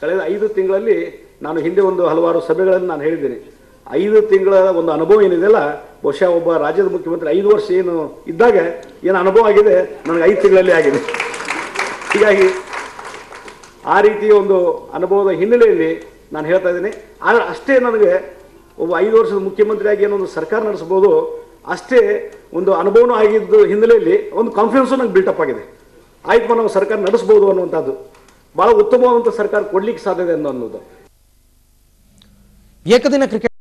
ಕಳೆದ 5 ತಿಂಗಳಲ್ಲಿ ನಾನು ಹಿಂದೆ ಒಂದು ಹಲವಾರು ಸಭೆಗಳನ್ನು ನಾನು ಹೇಳಿದ್ದೇನೆ. 5 ತಿಂಗಳ ಒಂದು ಅನುಭವ ಏನಿದೆಯಲ್ಲ, ಬಹುಶಃ ಒಬ್ಬ ರಾಜ್ಯದ ಮುಖ್ಯಮಂತ್ರಿ 5 ವರ್ಷ ಏನು ಇದ್ದಾಗ ಏನು ಅನುಭವ ಆಗಿದೆ ನನಗೆ 5 ತಿಂಗಳಲ್ಲಿ ಆಗಿದೆ. ಹೀಗಾಗಿ ಆ ರೀತಿಯ ಒಂದು ಅನುಭವದ ಹಿನ್ನೆಲೆಯಲ್ಲಿ ನಾನು ಹೇಳ್ತಾ ಇದ್ದೀನಿ. ಆದರೆ ಅಷ್ಟೇ ನನಗೆ ಒಬ್ಬ 5 ವರ್ಷದ ಮುಖ್ಯಮಂತ್ರಿಯಾಗಿ ಏನೊಂದು ಸರ್ಕಾರ ನಡೆಸ್ಬೋದು, ಅಷ್ಟೇ ಒಂದು ಅನುಭವನೂ ಆಗಿದ್ದು ಹಿನ್ನೆಲೆಯಲ್ಲಿ ಒಂದು ಕಾನ್ಫಿಡೆನ್ಸು ನಂಗೆ ಬಿಲ್ಟಪ್ ಆಗಿದೆ. ಆಯ್ತು, ನಾವು ಸರ್ಕಾರ ನಡೆಸ್ಬೋದು ಅನ್ನುವಂಥದ್ದು, ಭಾಳ ಉತ್ತಮವಾದಂಥ ಸರ್ಕಾರ ಕೊಡ್ಲಿಕ್ಕೆ ಸಾಧ್ಯತೆ ಅನ್ನೋದು. ಏಕದಿನ ಕ್ರಿಕೆಟ್